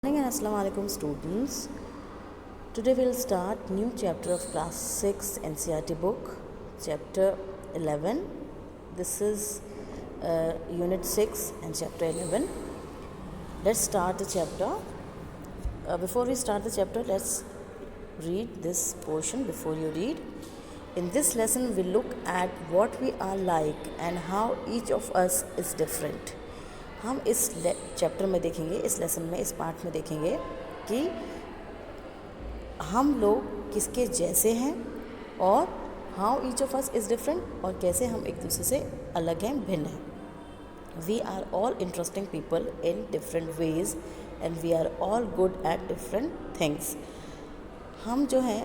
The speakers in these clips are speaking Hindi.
Morning and Assalamu alaikum students. Today we'll start new chapter of class 6 NCERT book, chapter 11. This is unit 6 and chapter 11. Let's start the chapter. Before we start the chapter, let's read this portion before you read. In this lesson we look at what we are like and how each of us is different. हम इस चैप्टर में देखेंगे, इस लेसन में, इस पार्ट में देखेंगे कि हम लोग किसके जैसे हैं और how each of us is different और कैसे हम एक दूसरे से अलग हैं, भिन्न हैं. We are all interesting people in different ways and we are all good at different things. हम जो हैं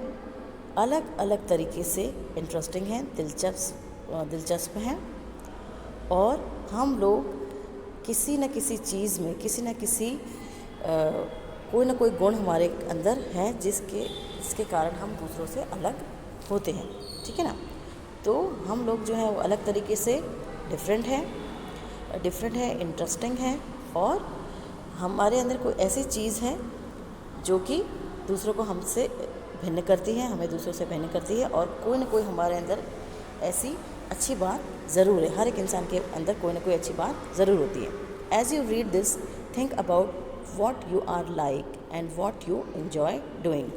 अलग अलग तरीके से इंटरेस्टिंग हैं, दिलचस्प हैं और हम लोग किसी न किसी चीज़ में किसी न किसी कोई ना कोई गुण हमारे अंदर है जिसके कारण हम दूसरों से अलग होते हैं. ठीक है ना. तो हम लोग जो है वो अलग तरीके से डिफरेंट है, इंटरेस्टिंग है और हमारे अंदर कोई ऐसी चीज़ है जो कि दूसरों को हमसे भिन्न करती है, हमें दूसरों से भिन्न करती है और कोई ना कोई हमारे अंदर ऐसी अच्छी बात ज़रूर है. हर एक इंसान के अंदर कोई ना कोई अच्छी बात ज़रूर होती है. As you read this, think about what you are like and what you enjoy doing.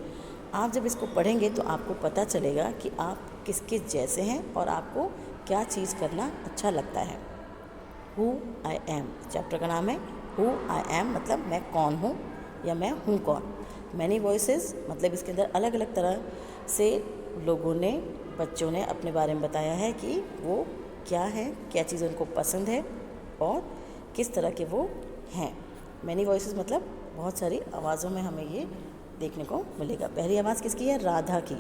आप जब इसको पढ़ेंगे तो आपको पता चलेगा कि आप किसके जैसे हैं और आपको क्या चीज़ करना अच्छा लगता है. हु आई एम चैप्टर का नाम है. हु आई एम मतलब मैं कौन हूँ या मैं हूँ कौन. मैनी वॉइसेस मतलब इसके अंदर अलग अलग तरह से लोगों ने, बच्चों ने अपने बारे में बताया है कि वो क्या है, क्या चीज़ उनको पसंद है और किस तरह के वो हैं. मैनी वॉइसेस मतलब बहुत सारी आवाज़ों में हमें ये देखने को मिलेगा. पहली आवाज़ किसकी है? राधा की.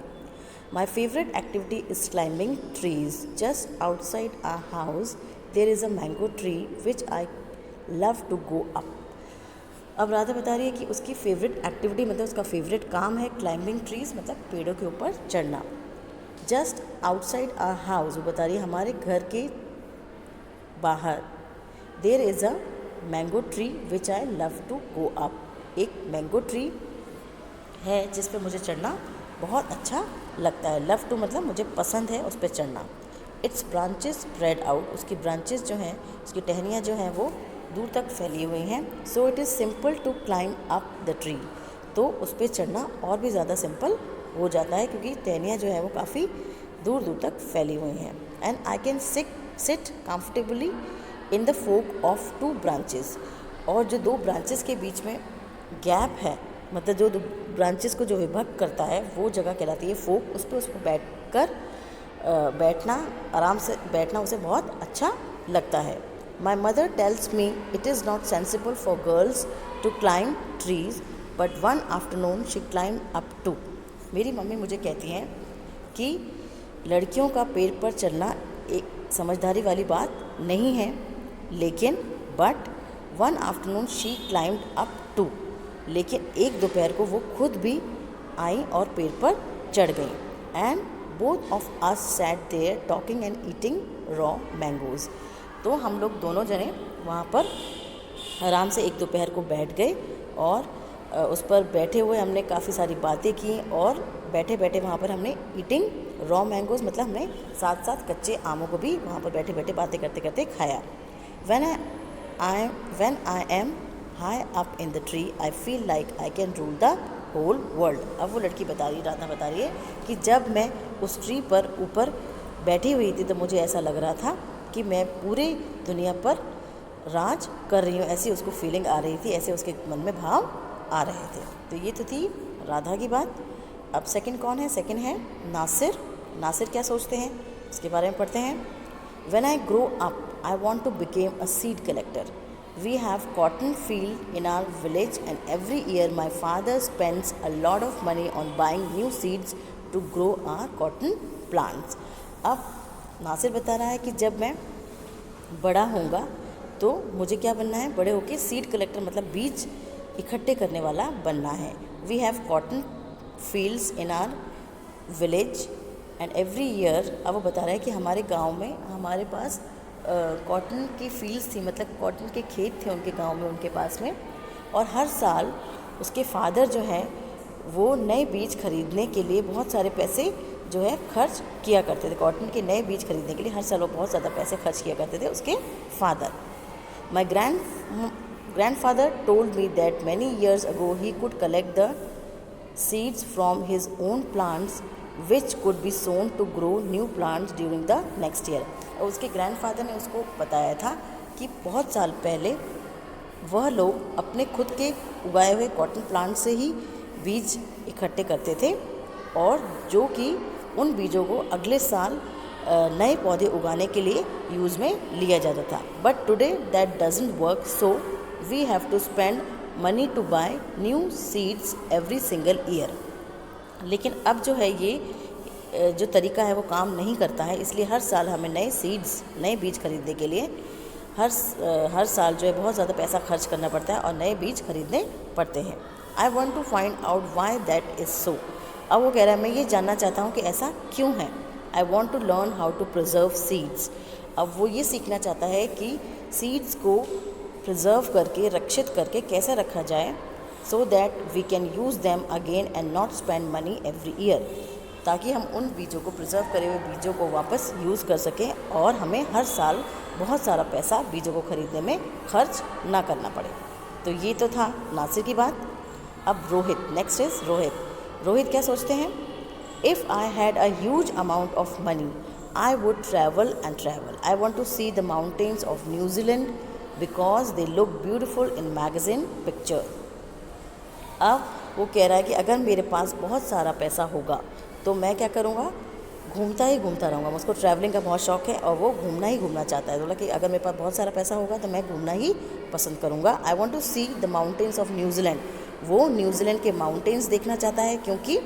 My favourite activity is climbing trees. Just outside our house there is a mango tree which I love to go up. अब राधा बता रही है कि उसकी फेवरेट एक्टिविटी मतलब उसका फेवरेट काम है क्लाइंबिंग ट्रीज मतलब पेड़ों के ऊपर चढ़ना. जस्ट आउटसाइड आवर हाउस वो बता रही है हमारे घर के बाहर. There is a mango tree which I love to go up. एक मैंगो ट्री है जिस पे मुझे चढ़ना बहुत अच्छा लगता है. लव टू मतलब मुझे पसंद है उस पर चढ़ना. It's branches spread out. उसकी ब्रांचेस जो हैं, उसकी टहनियाँ जो हैं वो दूर तक फैली हुई हैं. So it is simple to climb up the tree. तो उस पर चढ़ना और भी ज़्यादा सिंपल हो जाता है क्योंकि टहनियाँ जो है वो काफ़ी दूर दूर तक फैली हुई हैं. And I can sit comfortably in the fork of two branches. और जो दो ब्रांचेस के बीच में गैप है मतलब जो ब्रांचेस को जो विभक्त करता है वो जगह कहलाती है फोक. उस पर बैठना, आराम से बैठना उसे बहुत अच्छा लगता है. My mother tells me it is not sensible for girls to climb trees but one afternoon she climb up too. मेरी मम्मी मुझे कहती हैं कि लड़कियों का पेड़ पर चढ़ना एक समझदारी वाली बात नहीं है, लेकिन but one afternoon she climbed up too. लेकिन एक दोपहर को वो खुद भी आई और पेड़ पर चढ़ गई. And both of us sat there talking and eating raw mangoes. तो हम लोग दोनों जने वहाँ पर आराम से एक दोपहर को बैठ गए और उस पर बैठे हुए हमने काफ़ी सारी बातें की और बैठे बैठे वहाँ पर हमने ईटिंग रॉ मैंगोज़ मतलब हमने साथ साथ कच्चे आमों को भी वहाँ पर बैठे बैठे बातें करते करते खाया. When I am high up in the tree, I feel like I can rule the whole world. अब वो लड़की राधा बता रही है कि जब मैं उस ट्री पर ऊपर बैठी हुई थी तो मुझे ऐसा लग रहा था कि मैं पूरी दुनिया पर राज कर रही हूँ. ऐसी उसको फीलिंग आ रही थी, ऐसे उसके मन में भाव आ रहे थे. तो ये तो थी राधा की बात. अब सेकंड कौन है? सेकंड है नासिर. नासिर क्या सोचते हैं उसके बारे में पढ़ते हैं. When I grow up, I want to become a seed collector. We have cotton field in our village and every year my father spends a lot of money on buying new seeds to grow our cotton plants. अब नासिर बता रहा है कि जब मैं बड़ा होऊंगा तो मुझे क्या बनना है? बड़े होके सीड कलेक्टर मतलब बीज इकट्ठे करने वाला बनना है. We have cotton fields in our village and every year. अब वो बता रहा है कि हमारे गांव में हमारे पास कॉटन की फील्ड्स थी मतलब कॉटन के खेत थे उनके गांव में, उनके पास में. और हर साल उसके फादर जो है वो नए बीज खरीदने के लिए बहुत सारे पैसे जो है खर्च किया करते थे। कॉटन के नए बीज खरीदने के लिए हर साल वो बहुत ज़्यादा पैसे खर्च किया करते थे उसके father. My grandfather told me that many years ago he could collect the seeds from his own plants which could be sown to grow new plants during the next year। और उसके ग्रैंडफादर ने उसको बताया था कि बहुत साल पहले वह लोग अपने खुद के उगाए हुए कॉटन प्लांट से ही बीज इकट्ठे करते थे और जो कि उन बीजों को अगले साल नए पौधे उगाने के लिए यूज़ में लिया जाता था। But today that doesn't work, so we have to spend money to buy new seeds every single year. लेकिन अब जो है ये जो तरीका है वो काम नहीं करता है, इसलिए हर साल हमें नए सीड्स, नए बीज खरीदने के लिए हर साल जो है बहुत ज़्यादा पैसा खर्च करना पड़ता है और नए बीज खरीदने पड़ते हैं। I want to find out why that is so. अब वो कह रहा है मैं ये जानना चाहता हूँ कि ऐसा क्यों है। I want to learn how to preserve seeds. अब वो ये सीखना चाहता है कि सीड्स को प्रिजर्व करके, रक्षित करके कैसे रखा जाए, so that we can use them again and not spend money every year, ताकि हम उन बीजों को, प्रिजर्व करे हुए बीजों को वापस यूज़ कर सकें और हमें हर साल बहुत सारा पैसा बीजों को ख़रीदने में खर्च ना करना पड़े। तो ये तो था नासिर की बात। अब रोहित, नेक्स्ट इज़ रोहित। रोहित क्या सोचते हैं? If I had a huge amount of money I would travel and travel. I want to see the mountains of New Zealand because they look beautiful in magazine picture. अब वो कह रहा है कि अगर मेरे पास बहुत सारा पैसा होगा तो मैं क्या करूँगा, घूमता ही घूमता रहूँगा। मुझको ट्रैवलिंग का बहुत शौक़ है और वो घूमना ही घूमना चाहता है। बोला कि अगर मेरे पास बहुत सारा पैसा होगा तो मैं घूमना ही पसंद करूँगा। I want to see the mountains of New Zealand. वो न्यूजीलैंड के माउंटेन्स देखना चाहता है क्योंकि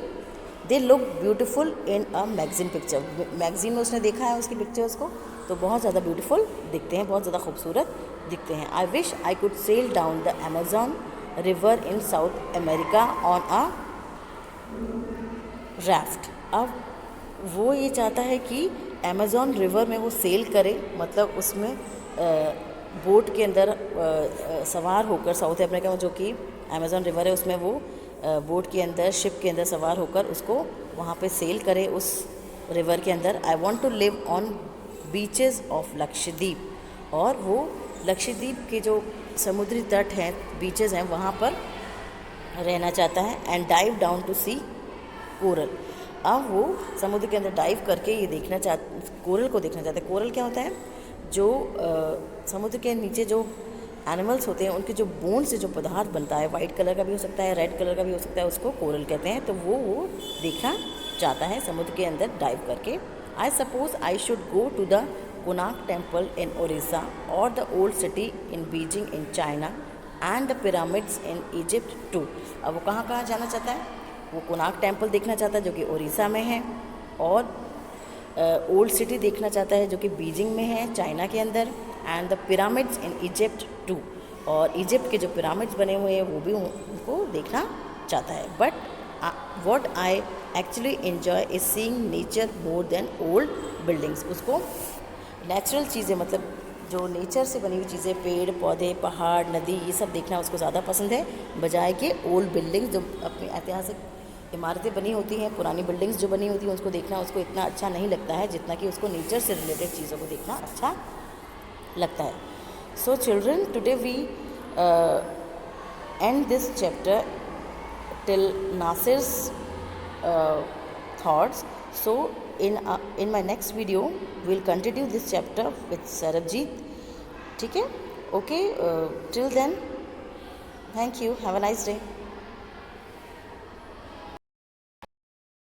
they look beautiful in a magazine picture. Magazine में उसने देखा है उसकी पिक्चर्स को, तो बहुत ज़्यादा ब्यूटीफुल दिखते हैं, बहुत ज़्यादा खूबसूरत दिखते हैं। I wish I could sail down the Amazon river in South America on a raft. अब वो ये चाहता है कि अमेज़ॉन रिवर में वो सेल करे, मतलब उसमें बोट के अंदर सवार होकर, साउथ अमेरिका में जो कि अमेज़ॉन रिवर है उसमें वो बोट के अंदर, शिप के अंदर सवार होकर उसको वहाँ पे सेल करे उस रिवर के अंदर। I want to live on beaches of Lakshadweep. और वो लक्षद्वीप के जो समुद्री तट हैं, बीचेस हैं, वहाँ पर रहना चाहता है। And dive down to see coral. अब वो समुद्र के अंदर डाइव करके ये देखना कोरल को देखना चाहता है। कोरल क्या होता है? जो समुद्र के नीचे जो एनिमल्स होते हैं उनके जो बोन से जो पदार्थ बनता है, वाइट कलर का भी हो सकता है, रेड कलर का भी हो सकता है, उसको कोरल कहते हैं। तो वो देखना चाहता है समुद्र के अंदर डाइव करके। I suppose I should go to the Konark temple in Odisha और the old city in Beijing in China and the pyramids in Egypt too. अब वो कहाँ कहाँ जाना चाहता है? वो कोनार्क टेम्पल देखना चाहता है जो कि ओडिशा में है, और ओल्ड सिटी देखना चाहता है जो कि बीजिंग में है, चाइना के अंदर, and the pyramids in Egypt too. और इजिप्ट के जो पिरामिड्स बने हुए हैं वो भी उनको देखना चाहता है। But what I actually enjoy is seeing nature more than old buildings. उसको नेचुरल चीज़ें, मतलब जो नेचर से बनी हुई चीज़ें, पेड़ पौधे, पहाड़, नदी, ये सब देखना उसको ज़्यादा पसंद है, बजाय कि ओल्ड बिल्डिंग्स जो अपनी ऐतिहासिक इमारतें बनी होती हैं, पुरानी बिल्डिंग्स जो बनी होती हैं उसको देखना उसको इतना अच्छा नहीं लगता है जितना कि उसको नेचर से रिलेटेड चीज़ों को देखना अच्छा लगता है। So children, today we end this chapter till Nasir's thoughts. So in my next video we'll continue this chapter with Sarabjit. ठीक है? Okay, till then, thank you, have a nice day.